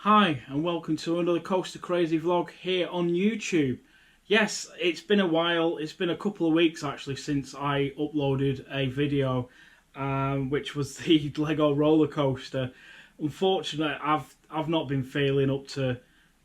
Hi and welcome to another Coaster Crazy vlog here on YouTube. Yes, it's been a while, it's been a couple of weeks actually since I uploaded a video which was the Lego roller coaster. Unfortunately, I've not been feeling up to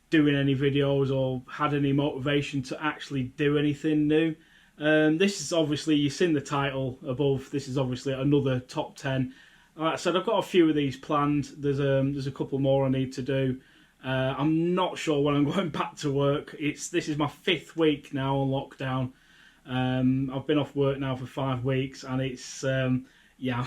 doing any videos or had any motivation to actually do anything new. This is obviously, you've seen the title above, this is obviously another top 10. Like I said, I've got a few of these planned. There's a couple more I need to do. I'm not sure when I'm going back to work. This is my 5th week now on lockdown. I've been off work now for 5 weeks, and it's yeah,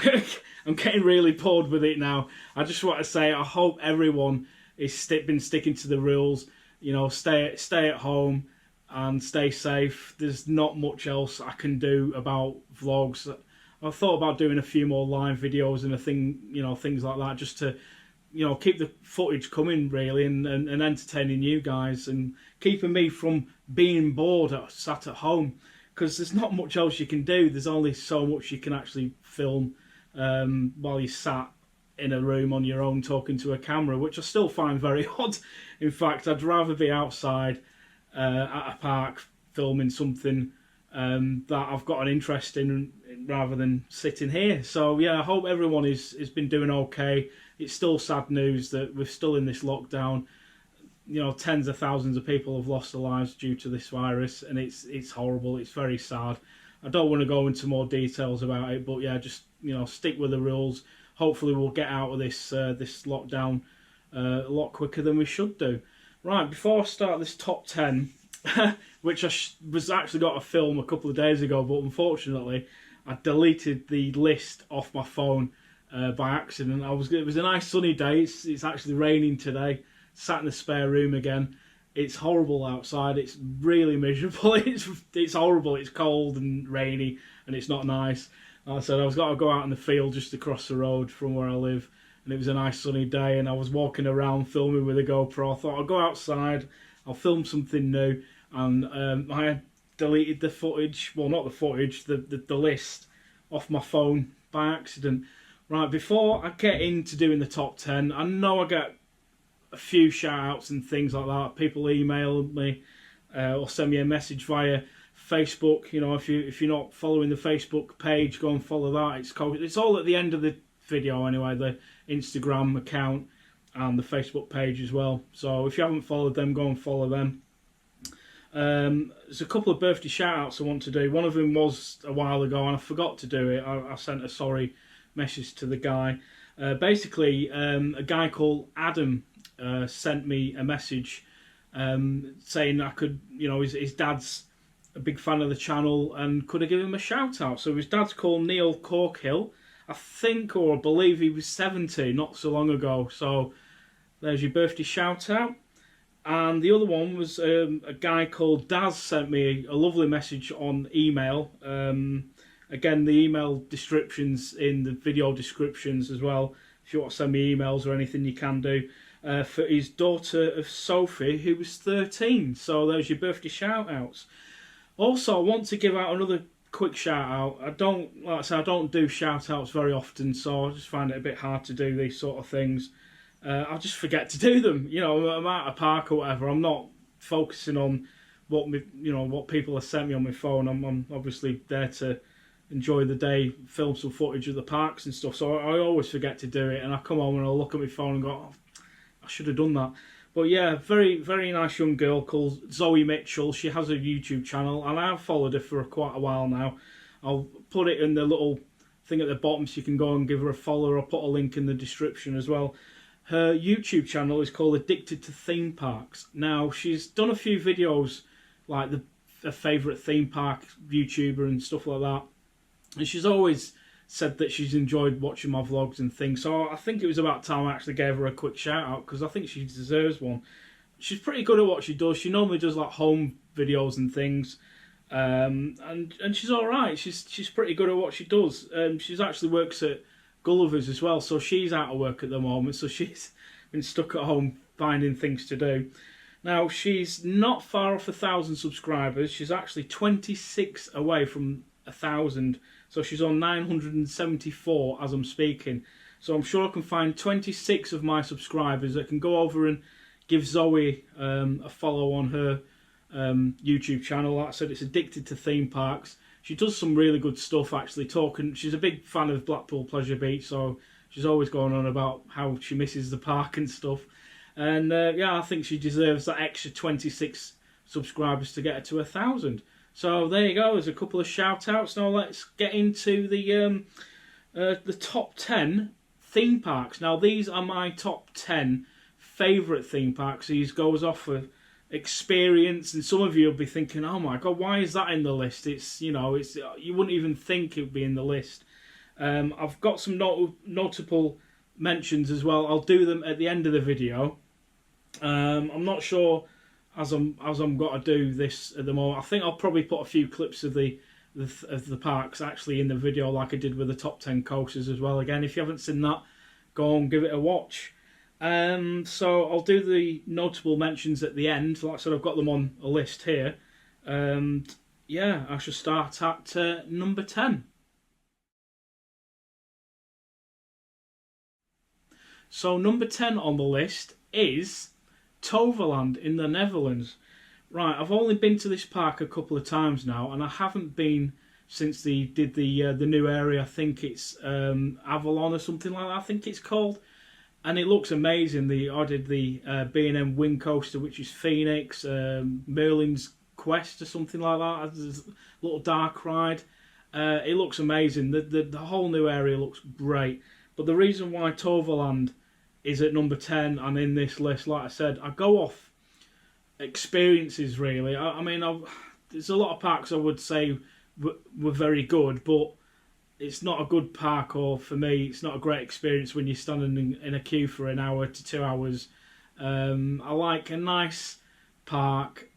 I'm getting really bored with it now. I just want to say I hope everyone is been sticking to the rules. You know, stay at home and stay safe. There's not much else I can do about vlogs. I thought about doing a few more live videos and things like that, just to, keep the footage coming really, and entertaining you guys and keeping me from being bored sat at home, because there's not much else you can do. There's only so much you can actually film while you sat in a room on your own talking to a camera, which I still find very odd. In fact, I'd rather be outside at a park filming something that I've got an interest in, rather than sitting here. So yeah, I hope everyone has been doing okay. It's still sad news that we're still in this lockdown. Tens of thousands of people have lost their lives due to this virus, and it's horrible. It's very sad. I don't want to go into more details about it, but yeah, just stick with the rules. Hopefully we'll get out of this lockdown a lot quicker than we should do. Right, before I start this top 10, which I was actually got to film a couple of days ago, but unfortunately I deleted the list off my phone by accident. It was a nice sunny day. It's actually raining today. Sat in the spare room again. It's horrible outside. It's really miserable. It's horrible. It's cold and rainy, and it's not nice. Like I said, I was got to go out in the field just across the road from where I live, and it was a nice sunny day, and I was walking around filming with a GoPro. I thought I'll go outside, I'll film something new, and I had deleted the footage, well, not the footage, the list off my phone by accident. Right, before I get into doing the top 10, I know I get a few shout outs and things like that. People email me or send me a message via Facebook. If you're not following the Facebook page, go and follow that. It's all at the end of the video anyway, the Instagram account and the Facebook page as well. So if you haven't followed them, go and follow them. There's a couple of birthday shout outs I want to do. One of them was a while ago and I forgot to do it. I sent a sorry message to the guy. Basically, a guy called Adam sent me a message saying I could, his dad's a big fan of the channel and could I give him a shout out. So his dad's called Neil Corkhill. I think, or I believe he was 70 not so long ago. So there's your birthday shout out. And the other one was a guy called Daz sent me a lovely message on email. Again, the email descriptions in the video descriptions as well. If you want to send me emails or anything, you can do. For his daughter of Sophie, who was 13. So there's your birthday shout outs. Also, I want to give out another quick shout out. I don't do shout outs very often, so I just find it a bit hard to do these sort of things. I just forget to do them. I'm at a park or whatever. I'm not focusing on what people have sent me on my phone. I'm obviously there to enjoy the day, film some footage of the parks and stuff. So I always forget to do it, and I come home and I look at my phone and go, oh, I should have done that. But yeah, very, very nice young girl called Zoe Mitchell. She has a YouTube channel, and I've followed her for quite a while now. I'll put it in the little thing at the bottom so you can go and give her a follow. I'll put a link in the description as well. Her YouTube channel is called Addicted to Theme Parks. Now, she's done a few videos, like a favourite theme park YouTuber and stuff like that. And she's always said that she's enjoyed watching my vlogs and things. So I think it was about time I actually gave her a quick shout out, because I think she deserves one. She's pretty good at what she does. She normally does like home videos and things. And she's alright. She's pretty good at what she does. She's actually works at Gulliver's as well, so she's out of work at the moment, so she's been stuck at home finding things to do. Now, she's not far off 1,000 subscribers. She's actually 26 away from 1,000, so she's on 974 as I'm speaking. So I'm sure I can find 26 of my subscribers that can go over and give Zoe a follow on her YouTube channel. Like I said, it's Addicted to Theme Parks. She does some really good stuff, actually. She's a big fan of Blackpool Pleasure Beach, so she's always going on about how she misses the park and stuff. And yeah, I think she deserves that extra 26 subscribers to get her to 1,000. So there you go. There's a couple of shout outs. Now let's get into the top 10 theme parks. Now these are my top 10 favourite theme parks. These goes off of experience, and some of you will be thinking, oh my god, why is that in the list? It's, you know, it's, you wouldn't even think it would be in the list. I've got some notable mentions as well. I'll do them at the end of the video. I'm not sure as I'm got to do this at the moment. I think I'll probably put a few clips of the parks actually in the video, like I did with the top 10 coasters as well. Again, if you haven't seen that, go and give it a watch. So I'll do the notable mentions at the end. Like I said, I've got them on a list here. Yeah, I should start at number 10. So number 10 on the list is Toverland in the Netherlands. Right, I've only been to this park a couple of times now, and I haven't been since they did the new area. I think it's Avalon or something like that, I think it's called. And it looks amazing. I did the B&M Wing Coaster, which is Phoenix, Merlin's Quest or something like that. There's a little dark ride. It looks amazing. The whole new area looks great. But the reason why Toverland is at number 10 and in this list, like I said, I go off experiences really. I mean, there's a lot of parks I would say were very good, but it's not a good park, or for me, it's not a great experience when you're standing in a queue for an hour to 2 hours. I like a nice park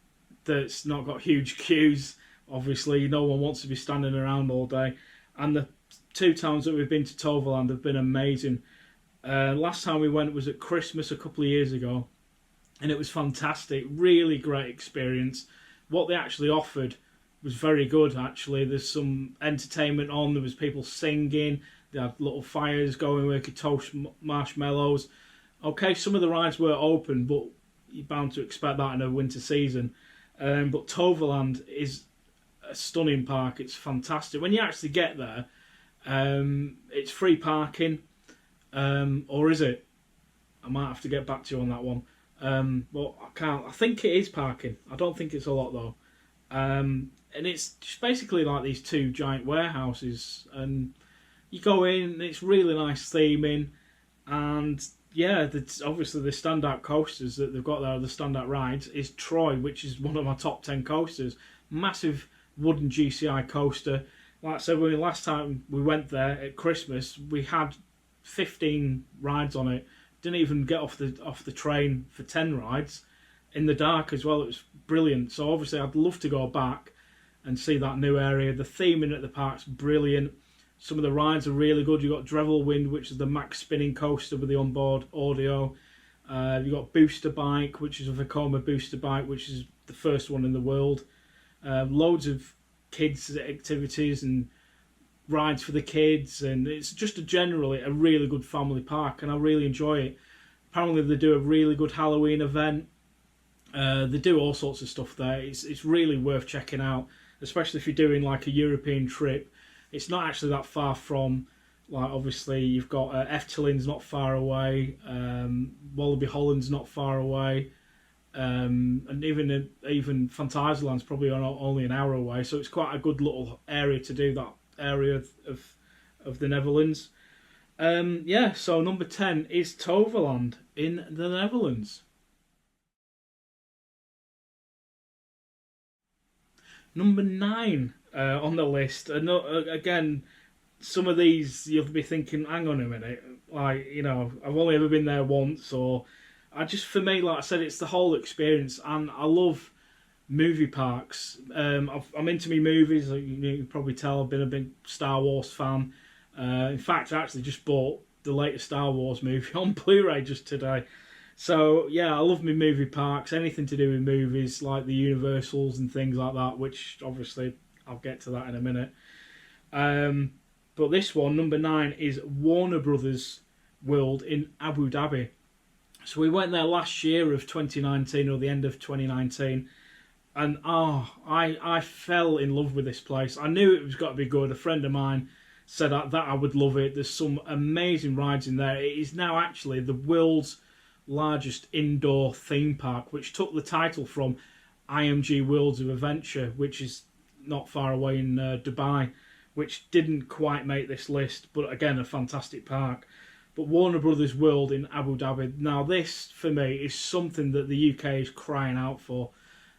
that's not got huge queues. Obviously, no one wants to be standing around all day. And the 2 times that we've been to Toverland have been amazing. Last time we went was at Christmas a couple of years ago, and it was fantastic. Really great experience. What they actually offered was very good, actually. There's some entertainment on. There was people singing. They had little fires going where you could toast marshmallows. Okay, some of the rides were open, but you're bound to expect that in a winter season. But Toverland is a stunning park. It's fantastic. When you actually get there, it's free parking. Or is it? I might have to get back to you on that one. But I can't. I think it is parking. I don't think it's a lot though. And it's just basically like these 2 giant warehouses, and you go in. It's really nice theming, and yeah, obviously the standout coasters that they've got there, the standout rides, is Troy, which is one of my top 10 coasters. Massive wooden GCI coaster. Like I said, last time we went there at Christmas, we had 15 rides on it. Didn't even get off the train for 10 rides in the dark as well. It was brilliant. So obviously I'd love to go back and see that new area. The theming at the park's brilliant. Some of the rides are really good. You've got Drevel Wind, which is the max spinning coaster with the onboard audio. You've got Booster Bike, which is a Vekoma booster bike, which is the first one in the world. Loads of kids activities and rides for the kids, and it's just generally a really good family park, and I really enjoy it. Apparently they do a really good Halloween event. They do all sorts of stuff there. It's really worth checking out, especially if you're doing like a European trip. It's not actually that far from, like, obviously you've got Efteling's not far away, Wallaby Holland's not far away, and even Fantasieland's probably only an hour away. So it's quite a good little area to do that area of the Netherlands. Yeah, so number 10 is Toverland in the Netherlands. Number 9 on the list. Again, some of these you'll be thinking, hang on a minute, like, you know, I've only ever been there once, or for me, like I said, it's the whole experience, and I love movie parks. I'm into me movies. You can probably tell I've been a big Star Wars fan. In fact, I actually just bought the latest Star Wars movie on Blu-ray just today. So yeah, I love me movie parks. Anything to do with movies, like the Universals and things like that, which obviously I'll get to that in a minute. But this one, number 9, is Warner Brothers World in Abu Dhabi. So we went there last year of 2019, or the end of 2019, and I fell in love with this place. I knew it was got to be good. A friend of mine said that I would love it. There's some amazing rides in there. It is now actually the world's largest indoor theme park, which took the title from IMG Worlds of Adventure, which is not far away in Dubai, which didn't quite make this list, but again, a fantastic park. But Warner Brothers World in Abu Dhabi. Now this, for me, is something that the UK is crying out for.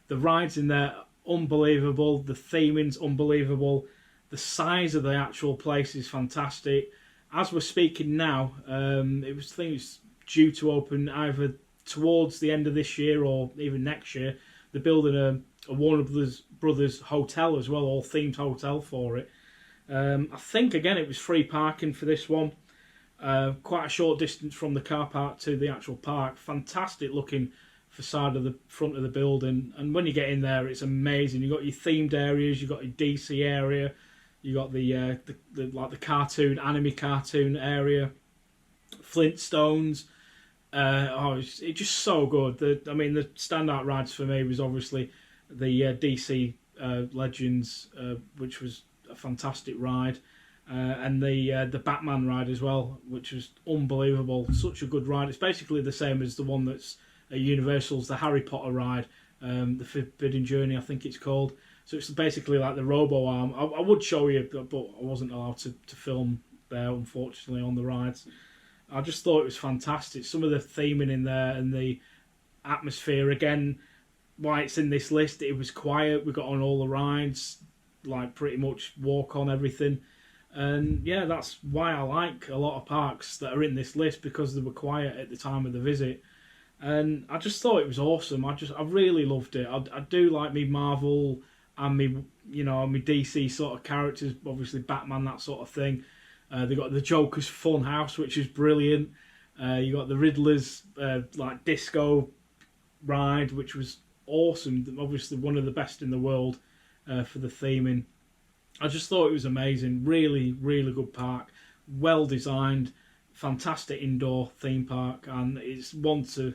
The rides in there, unbelievable. The theming's unbelievable. The size of the actual place is fantastic. As we're speaking now, I think it's due to open either towards the end of this year or even next year. They're building a Warner Brothers hotel as well, all themed hotel for it. I think, again, it was free parking for this one. Quite a short distance from the car park to the actual park. Fantastic looking facade of the front of the building, and when you get in there, it's amazing. You've got your themed areas, you've got your DC area, you got the like the cartoon, anime cartoon area, Flintstones. It's just so good. The standout rides for me was obviously the DC Legends, which was a fantastic ride. And the Batman ride as well, which was unbelievable. Such a good ride. It's basically the same as the one that's at Universal's, the Harry Potter ride, the Forbidden Journey, I think it's called. So it's basically like the Robo Arm. I would show you, but I wasn't allowed to film there, unfortunately, on the rides. I just thought it was fantastic. Some of the theming in there and the atmosphere, again, why it's in this list, it was quiet. We got on all the rides, like pretty much walk on everything. And yeah, that's why I like a lot of parks that are in this list, because they were quiet at the time of the visit. And I just thought it was awesome. I really loved it. I do like me Marvel and me DC sort of characters, obviously Batman, that sort of thing. They got the Joker's Fun House, which is brilliant. You got the Riddler's like disco ride, which was awesome. Obviously one of the best in the world for the theming. I just thought it was amazing. Really, really good park. Well designed. Fantastic indoor theme park, and it's one to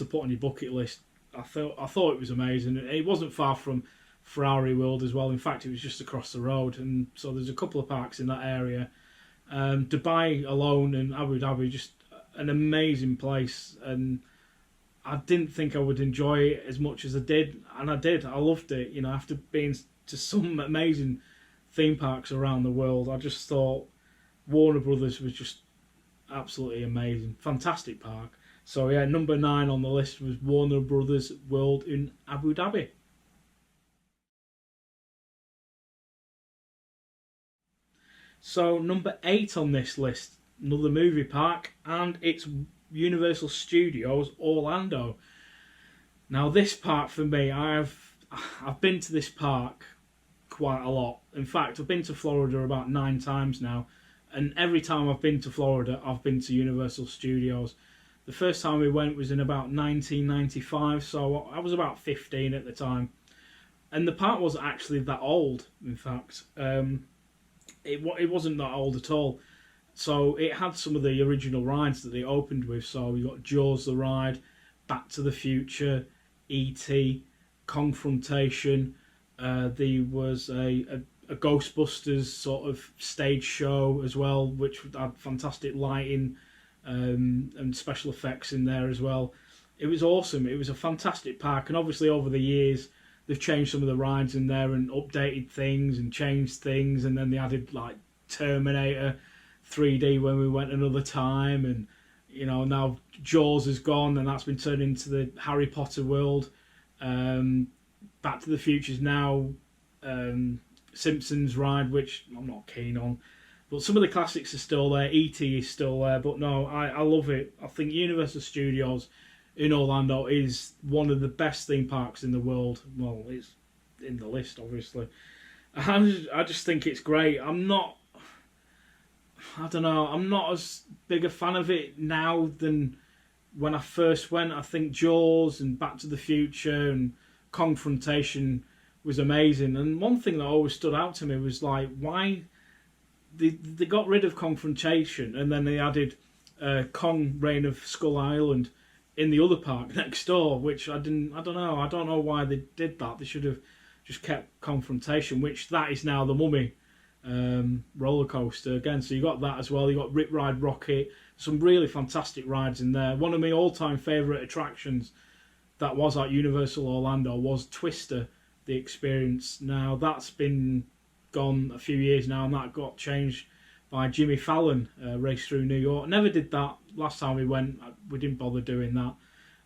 put on your bucket list. I thought it was amazing. It wasn't far from Ferrari World as well. In fact, it was just across the road, and so there's a couple of parks in that area. Dubai alone and Abu Dhabi, just an amazing place, and I didn't think I would enjoy it as much as I did, and I did. I loved it. After being to some amazing theme parks around the world, I just thought Warner Brothers was just absolutely amazing. Fantastic park. So yeah, number 9 on the list was Warner Brothers World in Abu Dhabi. So number 8 on this list, another movie park, and it's Universal Studios Orlando. Now this park for me, I've been to this park quite a lot. In fact, I've been to Florida about 9 times now, and every time I've been to Florida, I've been to Universal Studios. The first time we went was in about 1995, so I was about 15 at the time. And the park wasn't actually that old, in fact. It wasn't that old at all. So it had some of the original rides that they opened with. So you got Jaws the ride, Back to the Future, E.T., Confrontation. There was a Ghostbusters sort of stage show as well, which had fantastic lighting and special effects in there as well. It was awesome. It was a fantastic park, and obviously over the years they've changed some of the rides in there and updated things and changed things, and then they added like Terminator 3D when we went another time, and now Jaws is gone and that's been turned into the Harry Potter world. Back to the Future's now Simpsons ride, which I'm not keen on. But some of the classics are still there. E.T. is still there. But no, I love it. I think Universal Studios in Orlando is one of the best theme parks in the world. Well, it's in the list, obviously. I just think it's great. I'm not as big a fan of it now than when I first went. I think Jaws and Back to the Future and Confrontation was amazing. And one thing that always stood out to me was like, why they got rid of confrontation, and then they added Kong Reign of Skull Island in the other park next door, which I don't know why they did that. They should have just kept confrontation, which that is now the Mummy roller coaster again. So you got that as well. You got Rip Ride Rocket, some really fantastic rides in there. One of my all-time favourite attractions that was at Universal Orlando was Twister, the experience. Now that's been gone a few years now, and that got changed by Jimmy Fallon, Race Through New York. Never did that last time we went. We didn't bother doing that.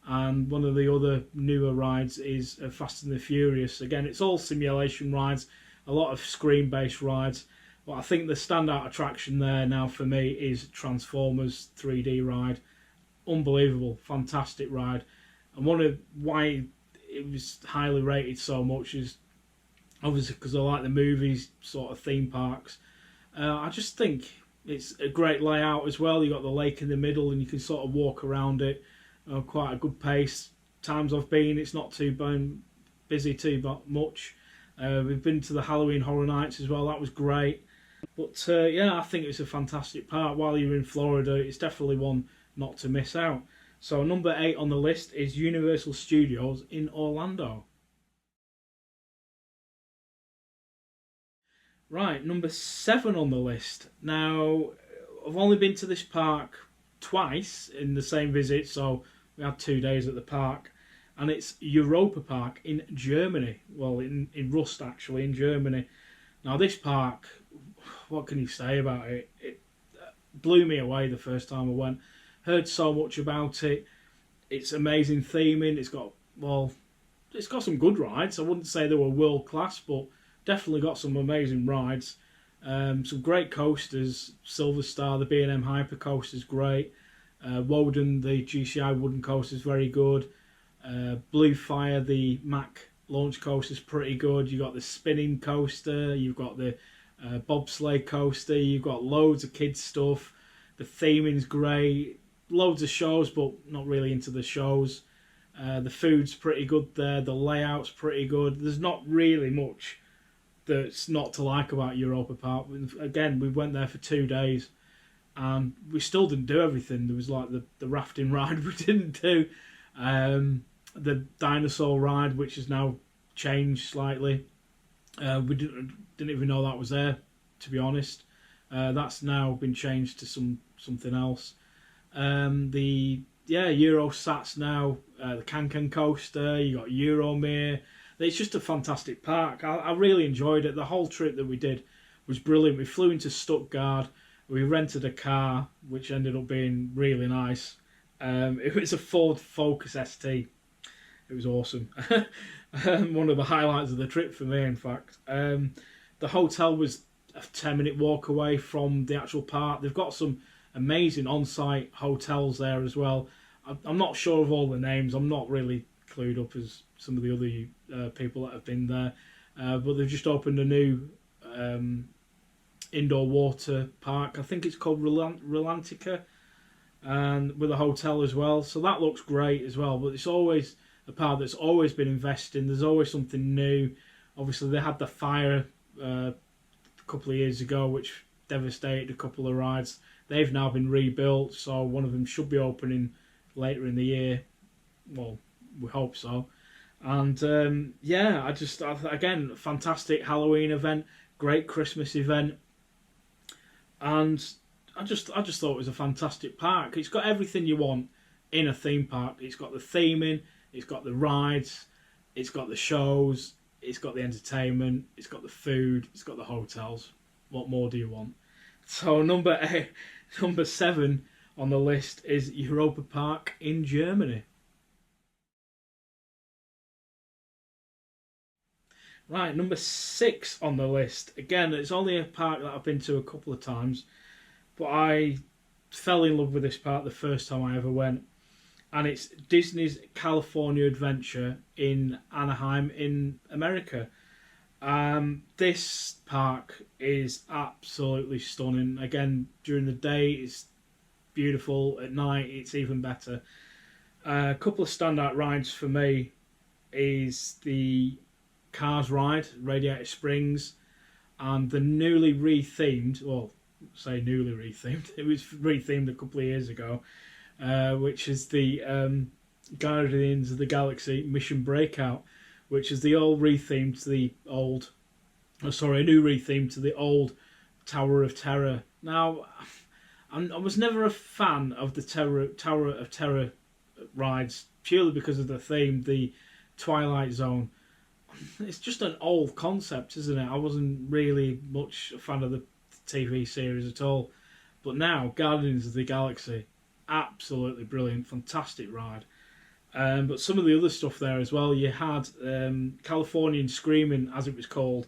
And one of the other newer rides is Fast and the Furious. Again, it's all simulation rides, a lot of screen-based rides. But I think the standout attraction there now for me is Transformers 3D ride. Unbelievable, fantastic ride. And one of why it was highly rated so much is obviously because I like the movies, sort of theme parks. I just think it's a great layout as well. You got the lake in the middle, and you can sort of walk around it quite a good pace. Times I've been, it's not too busy too much. We've been to the Halloween Horror Nights as well. That was great. But yeah, I think it's a fantastic park. While you're in Florida, it's definitely one not to miss out. So number 8 on the list is Universal Studios in Orlando. Right, number 7 on the list. Now, I've only been to this park twice in the same visit, so we had 2 days at the park. And it's Europa Park in Germany. Well, in Rust, actually, in Germany. Now, this park, what can you say about it? It blew me away the first time I went. Heard so much about it. It's amazing theming. It's got some good rides. I wouldn't say they were world class, but definitely got some amazing rides. Some great coasters. Silver Star, the B&M Hyper Coaster is great. Woden, the GCI wooden coaster is very good. Blue Fire, the Mack launch coaster is pretty good. You've got the spinning coaster. You've got the bobsleigh coaster. You've got loads of kids stuff. The theming's great. Loads of shows, but not really into the shows. The food's pretty good there. The layout's pretty good. There's not really much that's not to like about Europa Park. Again, we went there for 2 days, and we still didn't do everything. There was like the rafting ride we didn't do. The dinosaur ride, which has now changed slightly. We didn't even know that was there, to be honest. That's now been changed to something else. Eurosats now, the Can coaster, you got Euromere. It's just a fantastic park. I really enjoyed it. The whole trip that we did was brilliant. We flew into Stuttgart. We rented a car, which ended up being really nice. It was a Ford Focus ST. It was awesome. One of the highlights of the trip for me, in fact. The hotel was a 10-minute walk away from the actual park. They've got some amazing on-site hotels there as well. I'm not sure of all the names. I'm not really clued up as some of the other people that have been there. But they've just opened a new indoor water park. I think it's called Rolantica, and with a hotel as well. So that looks great as well. But it's always a park that's always been invested in. There's always something new. Obviously, they had the fire a couple of years ago, which devastated a couple of rides. They've now been rebuilt, so one of them should be opening later in the year. Well, we hope so. And again, fantastic Halloween event, great Christmas event, and I just thought it was a fantastic park. It's got everything you want in a theme park. It's got the theming, it's got the rides, it's got the shows, it's got the entertainment, it's got the food, it's got the hotels. What more do you want? So number 7 on the list is Europa Park in Germany. Right, number 6 on the list. Again, it's only a park that I've been to a couple of times, but I fell in love with this park the first time I ever went. And it's Disney's California Adventure in Anaheim in America. This park is absolutely stunning. Again, during the day it's beautiful. At night it's even better. A couple of standout rides for me is the Cars ride, Radiator Springs, and the newly rethemed, well, say newly rethemed. It was rethemed a couple of years ago, which is the Guardians of the Galaxy Mission Breakout, which is the old rethemed to the old, oh, sorry, a new retheme to the old Tower of Terror. Now, I was never a fan of the Tower of Terror rides purely because of the theme, the Twilight Zone. It's just an old concept, isn't it? I wasn't really much a fan of the TV series at all. But now, Guardians of the Galaxy, absolutely brilliant, fantastic ride. But some of the other stuff there as well, you had Californian Screaming, as it was called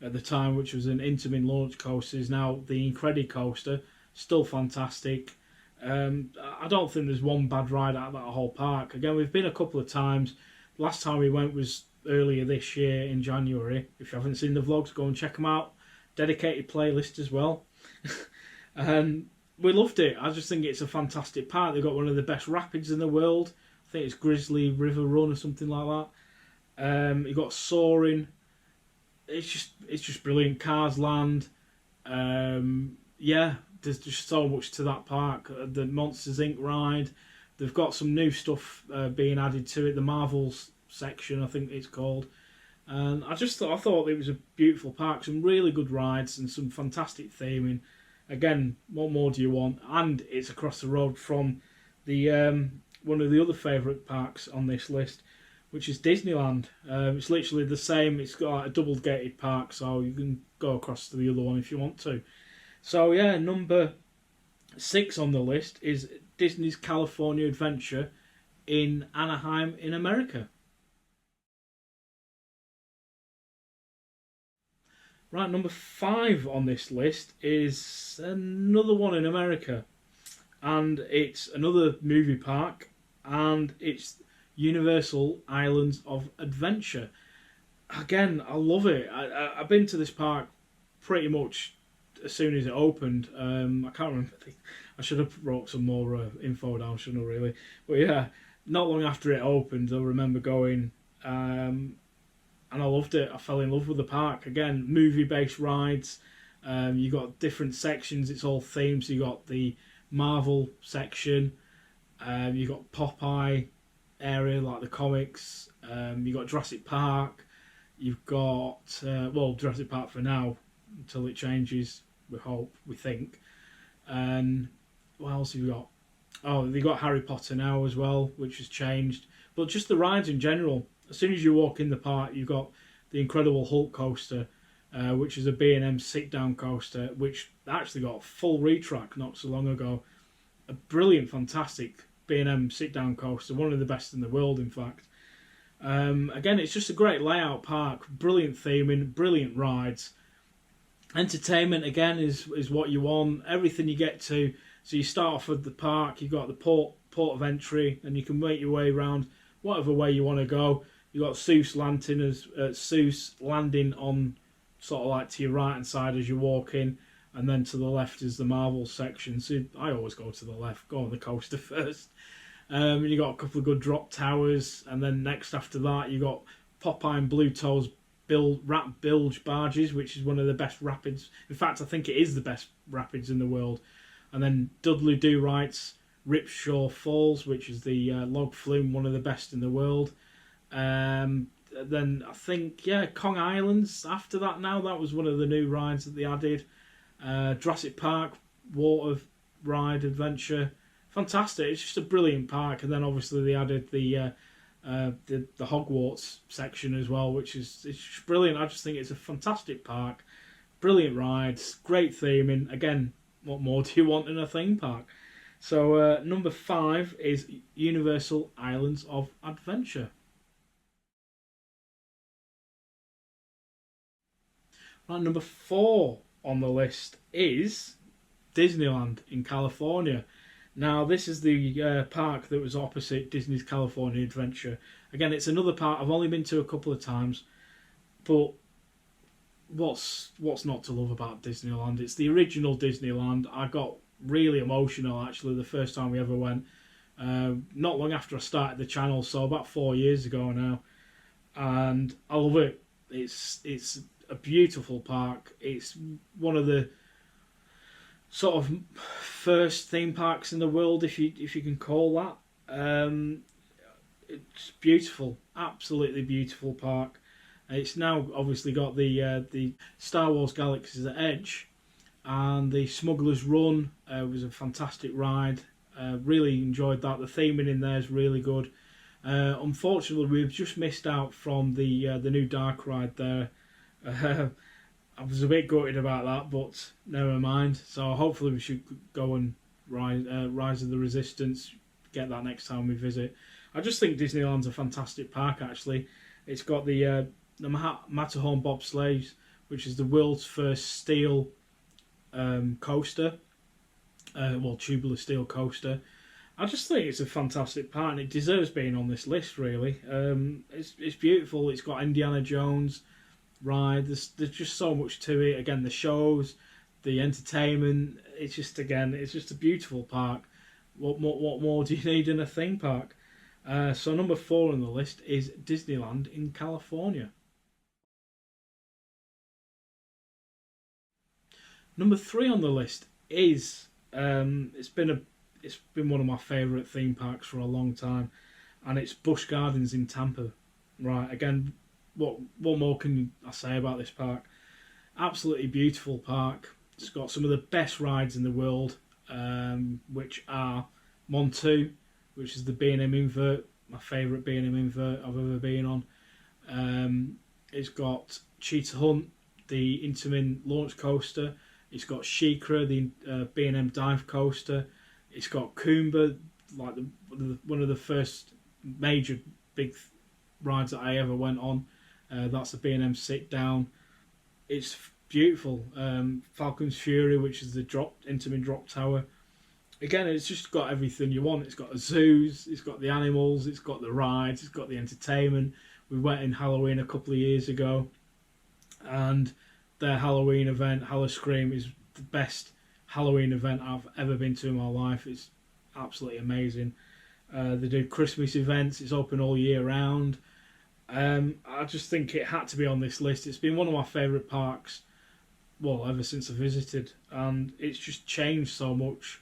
at the time, which was an Intamin launch coaster, is now the Incredicoaster, still fantastic. I don't think there's one bad ride out of that whole park. Again, we've been a couple of times. Last time we went was earlier this year in January. If you haven't seen the vlogs, go and check them out. Dedicated playlist as well. And we loved it. I just think it's a fantastic park. They've got one of the best rapids in the world. I think it's Grizzly River Run or something like that. You've got Soaring. It's just brilliant. Cars Land. Yeah, there's just so much to that park. The Monsters Inc. ride. They've got some new stuff being added to it. The Marvels section, I think it's called. And I thought it was a beautiful park. Some really good rides and some fantastic theming. Again, what more do you want? And it's across the road from the one of the other favourite parks on this list, which is Disneyland. It's literally the same. It's got a double gated park, so you can go across to the other one if you want to. So yeah, number 6 on the list is Disney's California Adventure in Anaheim in America. Right, number 5 on this list is another one in America. And it's another movie park, and it's Universal Islands of Adventure. Again, I love it. I've been to this park pretty much as soon as it opened. I can't remember. I should have wrote some more info down, shouldn't I, really? But yeah, not long after it opened, I remember going, and I loved it. I fell in love with the park. Again, movie-based rides. You got different sections. It's all themed. So you got the Marvel section. You got Popeye area, like the comics. You got Jurassic Park. You've got Jurassic Park for now until it changes. We hope, we think. And what else have you got? Oh, they got Harry Potter now as well, which has changed. But just the rides in general. As soon as you walk in the park, you've got the Incredible Hulk coaster, which is a B&M sit-down coaster, which actually got a full retrack not so long ago. A brilliant, fantastic B&M sit-down coaster, one of the best in the world, in fact. Again, it's just a great layout park, brilliant theming, brilliant rides. Entertainment, again, is what you want. Everything you get to. So you start off at the park, you've got the port of entry, and you can make your way around whatever way you want to go. You've got Seuss landing on sort of like to your right hand side as you walk in, and then to the left is the Marvel section. So I always go to the left, go on the coaster first. And you got a couple of good drop towers, and then next after that you got Popeye and Blue Toes bilge barges, which is one of the best rapids. In fact, I think it is the best rapids in the world. And then Dudley Do Right's Ripshaw Falls, which is the log flume, one of the best in the world. Then I think, Kong Islands after that now. That was one of the new rides that they added. Jurassic Park, water ride adventure. Fantastic. It's just a brilliant park. And then obviously they added the Hogwarts section as well, which is it's just brilliant. I just think it's a fantastic park. Brilliant rides, great theming. Again, what more do you want in a theme park? So number 5 is Universal Islands of Adventure. Right, number 4 on the list is Disneyland in California. Now, this is the park that was opposite Disney's California Adventure. Again, it's another park I've only been to a couple of times, but what's not to love about Disneyland? It's the original Disneyland. I got really emotional, actually, the first time we ever went. Not long after I started the channel, so about 4 years ago now. And I love it. It's a beautiful park. It's one of the sort of first theme parks in the world, if you can call that. It's beautiful, absolutely beautiful park. It's now obviously got the Star Wars Galaxy's Edge, and the Smuggler's Run was a fantastic ride. Really enjoyed that. The theming in there is really good. Unfortunately, we've just missed out from the new dark ride there. I was a bit gutted about that, but never mind. So hopefully we should go and Rise of the Resistance, get that next time we visit. I just think Disneyland's a fantastic park. Actually, it's got the Matterhorn bobsleighs, which is the world's first steel coaster, tubular steel coaster. I just think it's a fantastic park, and it deserves being on this list. Really, it's beautiful. It's got Indiana Jones ride. There's just so much to it. Again, the shows, the entertainment. It's just a beautiful park. What more do you need in a theme park? So number 4 on the list is Disneyland in California. Number 3 on the list is it's been one of my favourite theme parks for a long time, and it's Busch Gardens in Tampa. Right, again, what more can I say about this park? Absolutely beautiful park. It's got some of the best rides in the world, which are Montu, which is the B&M invert, my favourite B&M invert I've ever been on. It's got Cheetah Hunt, the Intamin launch coaster. It's got Shikra, the B&M dive coaster. It's got Kumba, like one of the first major big rides that I ever went on. That's the B&M sit down. It's beautiful. Falcon's Fury, which is the Intamin drop tower. Again, it's just got everything you want. It's got the zoos, it's got the animals, it's got the rides, it's got the entertainment. We went in Halloween a couple of years ago, and their Halloween event, Halloween, is the best Halloween event I've ever been to in my life. It's absolutely amazing. They do Christmas events. It's open all year round. I just think it had to be on this list. It's been one of my favourite parks, well, ever since I visited, and it's just changed so much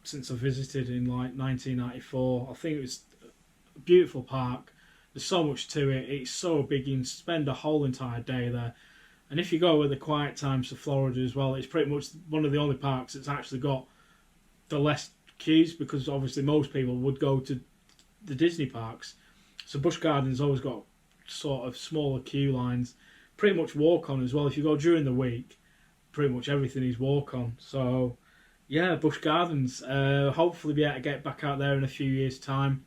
since I visited in like 1994. I think it was a beautiful park. There's so much to it. It's so big. You can spend a whole entire day there. And if you go with the quiet times to Florida as well, it's pretty much one of the only parks that's actually got the less queues, because obviously most people would go to the Disney parks. So Busch Gardens always got sort of smaller queue lines, pretty much walk on as well. If you go during the week, pretty much everything is walk on. So yeah, Busch Gardens. Hopefully be able to get back out there in a few years' time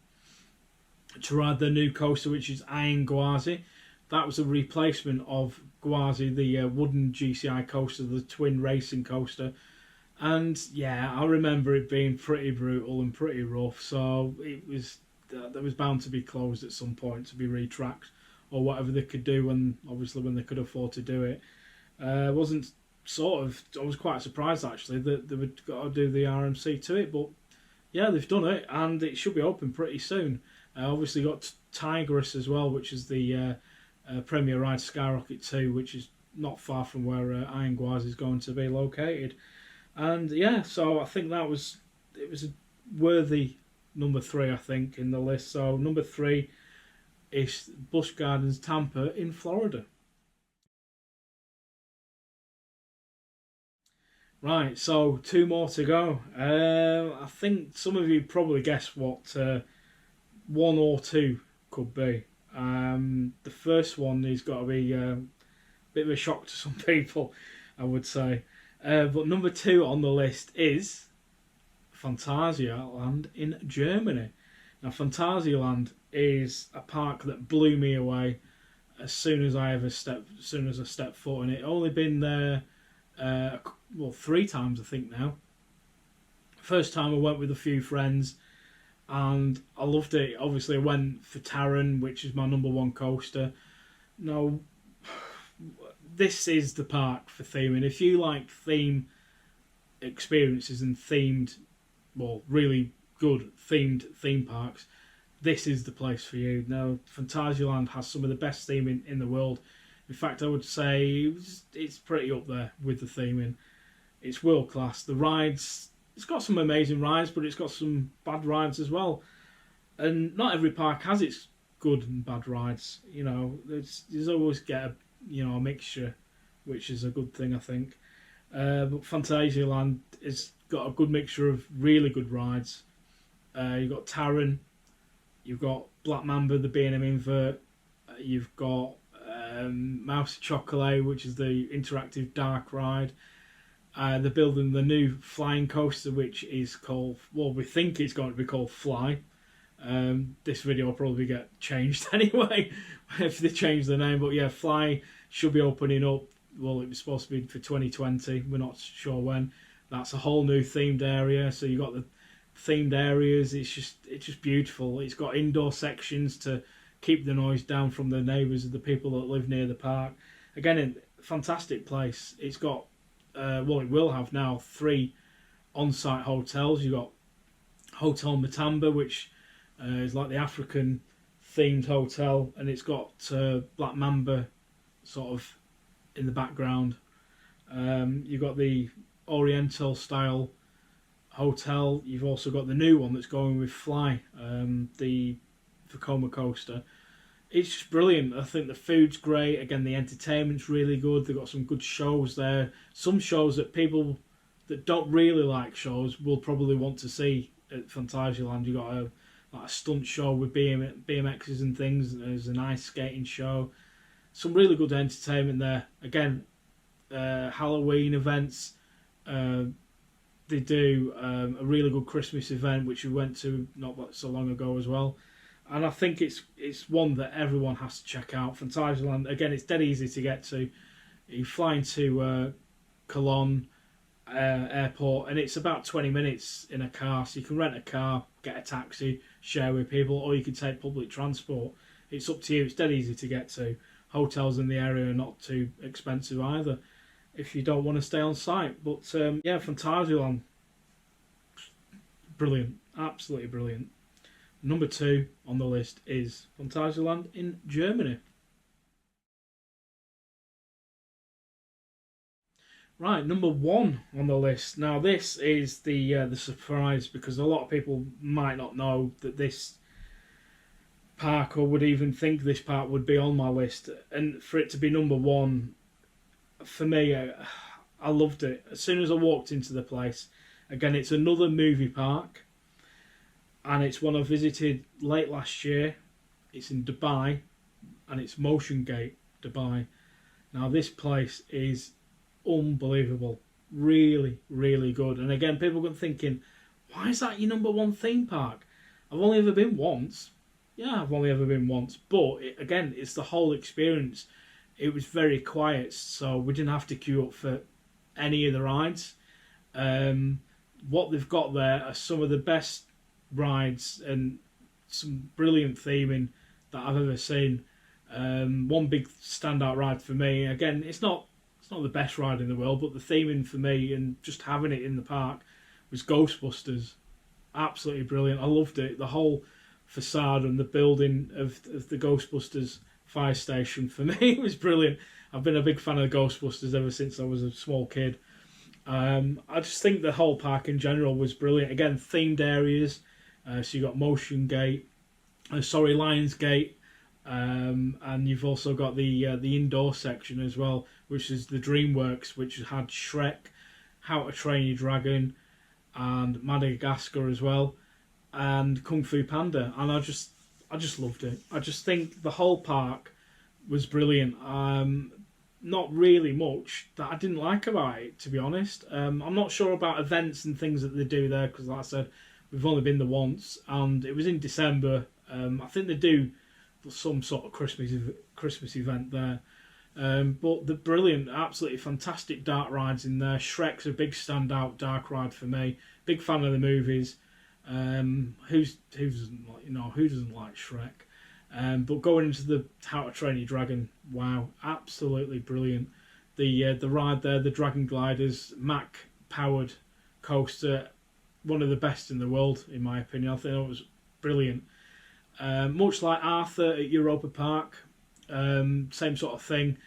to ride the new coaster, which is Iron Gwazi. That was a replacement of Gwazi, the wooden GCI coaster, the twin racing coaster. And yeah, I remember it being pretty brutal and pretty rough. So it was that was bound to be closed at some point, to be retracked or whatever they could do when they could afford to do it. I was quite surprised actually that they would got to do the RMC to it, but yeah, they've done it and it should be open pretty soon. Obviously got Tigris as well, which is the Premier Ride Skyrocket 2, which is not far from where Iron Gwazi is going to be located. And yeah, so I think it was a worthy number 3, I think, in the list. So number 3 is Busch Gardens Tampa in Florida. Right, so 2 more to go. I think some of you probably guessed what 1 or 2 could be. The first one has got to be a bit of a shock to some people, I would say. But number 2 on the list is Phantasialand in Germany. Now, Phantasialand is a park that blew me away as soon as I stepped foot in it. Only been there 3 times, I think now. First time I went with a few friends, and I loved it. Obviously, I went for Taron, which is my number 1 coaster. Now, this is the park for theming. If you like theme experiences and really good themed theme parks, this is the place for you. Now, Phantasialand has some of the best theming in the world. In fact, I would say it's pretty up there with the theming. It's world class. The rides, it's got some amazing rides, but it's got some bad rides as well. And not every park has its good and bad rides. You know, there's always get a mixture, which is a good thing, I think. But Fantasyland has got a good mixture of really good rides. You've got Taron, you've got Black Mamba, the B&M invert, you've got Mouse Chocolat, which is the interactive dark ride. They're building the new flying coaster, which is called, well, we think it's going to be called Fly. This video will probably get changed anyway if they change the name. But yeah, Fly should be opening up. Well, it was supposed to be for 2020. We're not sure when. That's a whole new themed area. So you got the themed areas. It's just beautiful. It's got indoor sections to keep the noise down from the neighbours of the people that live near the park. Again, a fantastic place. It's got it will have now 3 on-site hotels. You've got Hotel Matamba, which is like the African themed hotel, and it's got Black Mamba sort of in the background. You've got the Oriental style hotel. You've also got the new one that's going with Fly, the Vekoma coaster. It's just brilliant. I think the food's great. Again, the entertainment's really good. They've got some good shows there. Some shows that people that don't really like shows will probably want to see at Fantasyland. You've got a stunt show with BMXs and things. There's an ice skating show. Some really good entertainment there. Again, Halloween events. They do a really good Christmas event, which we went to not so long ago as well. And I think it's one that everyone has to check out. Fantasyland, again, it's dead easy to get to. You fly into Cologne airport, and it's about 20 minutes in a car. So you can rent a car, get a taxi, share with people, or you can take public transport. It's up to you. It's dead easy to get to. Hotels in the area are not too expensive either if you don't want to stay on site. But yeah, Fantasyland, brilliant, absolutely brilliant. Number 2 on the list is Fantasyland in Germany. Right, number 1 on the list. Now this is the surprise, because a lot of people might not know that this park, or would even think this park would be on my list. And for it to be number 1, for me, I loved it. As soon as I walked into the place, again, it's another movie park. And it's one I visited late last year. It's in Dubai, and it's Motion Gate Dubai. Now this place is unbelievable, really, really good. And again, people are thinking, why is that your number 1 theme park? I've only ever been once. Yeah, I've only ever been once, but again, it's the whole experience. It was very quiet, so we didn't have to queue up for any of the rides. What they've got there are some of the best rides and some brilliant theming that I've ever seen. One big standout ride for me, again, it's not the best ride in the world, but the theming for me and just having it in the park was Ghostbusters. Absolutely brilliant. I loved it. The whole facade and the building of the Ghostbusters fire station, for me, was brilliant. I've been a big fan of the Ghostbusters ever since I was a small kid. I just think the whole park in general was brilliant. Again, themed areas. So you got Lionsgate, and you've also got the indoor section as well, which is the DreamWorks, which had Shrek, How to Train Your Dragon, and Madagascar as well, and Kung Fu Panda. And I just loved it. I just think the whole park was brilliant. Not really much that I didn't like about it, to be honest. I'm not sure about events and things that they do there, because like I said, we've only been there once, and it was in December. I think they do some sort of Christmas event there. But the brilliant, absolutely fantastic dark rides in there. Shrek's a big standout dark ride for me. Big fan of the movies. Who doesn't like Shrek? But going into the How to Train Your Dragon, wow, absolutely brilliant. The ride there, the Dragon Gliders, Mack powered coaster, one of the best in the world, in my opinion. I think it was brilliant. Much like Arthur at Europa Park, same sort of thing.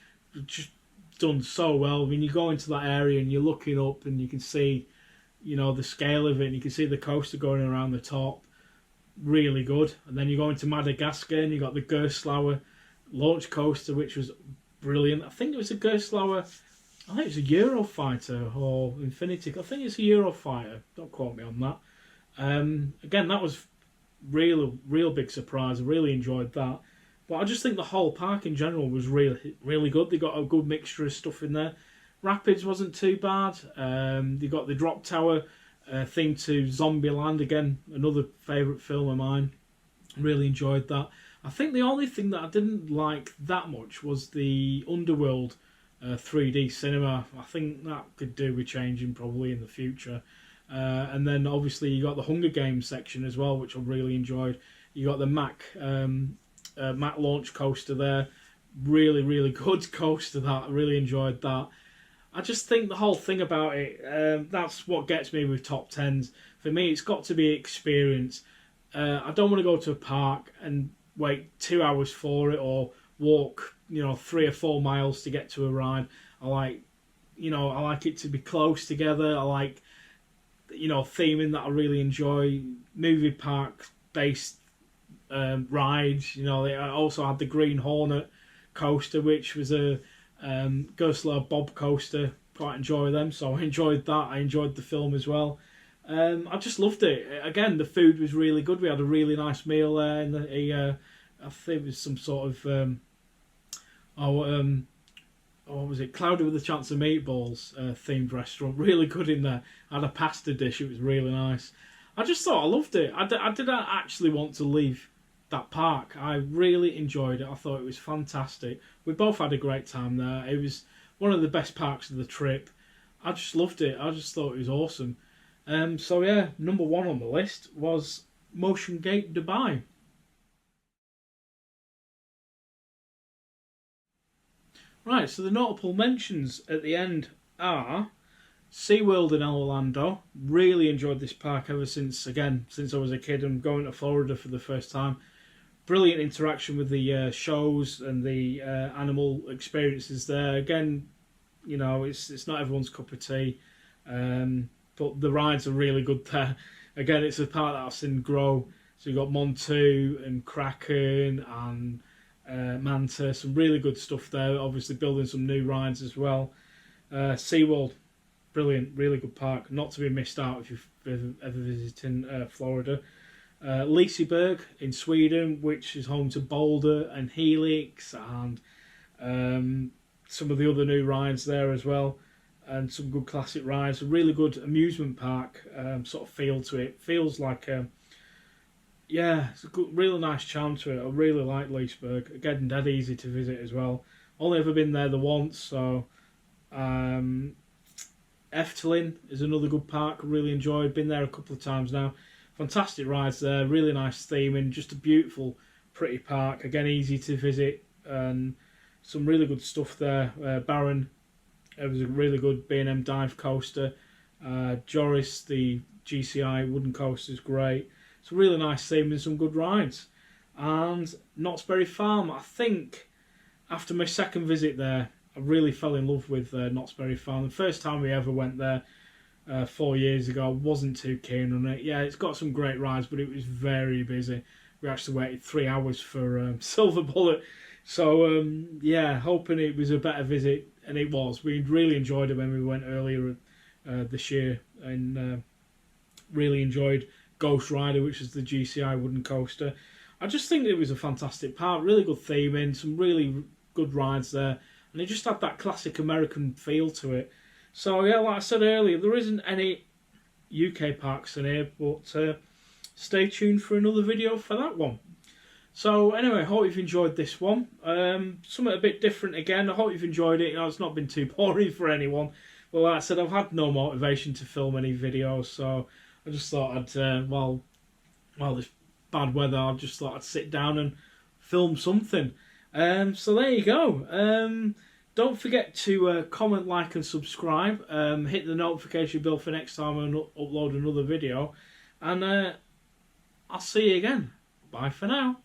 Just done so well. I mean, you go into that area and you're looking up and you can see, you know, the scale of it, and you can see the coaster going around the top. Really good. And then you go into Madagascar and you got the Gerstlauer launch coaster, which was brilliant. I think it was a Gerstlauer, I think it was a Eurofighter or Infinity. I think it's a Eurofighter. Don't quote me on that. Again, that was real big surprise. I really enjoyed that. But I just think the whole park in general was really good. They got a good mixture of stuff in there. Rapids wasn't too bad. They got the drop tower theme to Zombieland, again, another favourite film of mine. Really enjoyed that. I think the only thing that I didn't like that much was the Underworld 3D cinema. I think that could do with changing probably in the future. And then obviously you got the Hunger Games section as well, which I really enjoyed. You got the Mac launch coaster there. Really good coaster, that. I really enjoyed that. I just think the whole thing about it, that's what gets me with top 10s. For me, it's got to be experience. I don't want to go to a park and wait 2 hours for it, or walk, 3 or 4 miles to get to a ride. I like it to be close together. I like, theming that I really enjoy. Movie park based rides. I also had the Green Hornet coaster, which was a Gerstlauer Bob coaster. Quite enjoy them, so I enjoyed that. I enjoyed the film as well. I just loved it. Again, the food was really good. We had a really nice meal there in I think it was some sort of what was it? Cloudy with a Chance of Meatballs themed restaurant. Really good in there. I had a pasta dish. It was really nice. I just thought I loved it. I didn't actually want to leave that park. I really enjoyed it. I thought it was fantastic. We both had a great time there. It was one of the best parks of the trip. I just loved it. I just thought it was awesome. So yeah, number 1 on the list was Motion Gate Dubai. Right, so the notable mentions at the end are SeaWorld in Orlando. Really enjoyed this park ever since I was a kid and going to Florida for the first time. Brilliant interaction with the shows and the animal experiences there. Again, it's not everyone's cup of tea, but the rides are really good there. Again, it's a park that I've seen grow. So you've got Montu and Kraken and Manta, some really good stuff there. Obviously building some new rides as well. SeaWorld, brilliant, really good park, not to be missed out if you're ever visiting Florida. Liseberg in Sweden, which is home to Boulder and Helix and some of the other new rides there as well, and some good classic rides. A really good amusement park sort of feel to it. Feels like it's a good, really nice charm to it. I really like Liseberg. Again, dead easy to visit as well. Only ever been there the once, so Efteling is another good park. Really enjoyed. Been there a couple of times now. Fantastic rides there. Really nice theming. Just a beautiful, pretty park. Again, easy to visit and some really good stuff there. Baron, it was a really good B&M dive coaster. Joris, the GCI wooden coaster, is great. It's a really nice theme and some good rides. And Knott's Berry Farm, I think after my second visit there, I really fell in love with Knott's Berry Farm. The first time we ever went there 4 years ago, I wasn't too keen on it. Yeah, it's got some great rides, but it was very busy. We actually waited 3 hours for Silver Bullet. So, hoping it was a better visit, and it was. We really enjoyed it when we went earlier this year, and really enjoyed Ghost Rider, which is the GCI wooden coaster. I just think it was a fantastic park, really good theming, some really good rides there, and it just had that classic American feel to it. So yeah, like I said earlier, there isn't any UK parks in here, but stay tuned for another video for that one. So anyway, I hope you've enjoyed this one. Something a bit different again. I hope you've enjoyed it. It's not been too boring for anyone. Well, like I said, I've had no motivation to film any videos, so I just thought I'd, while this bad weather, I just thought I'd sit down and film something. So there you go. Don't forget to comment, like and subscribe. Hit the notification bell for next time I upload another video. And I'll see you again. Bye for now.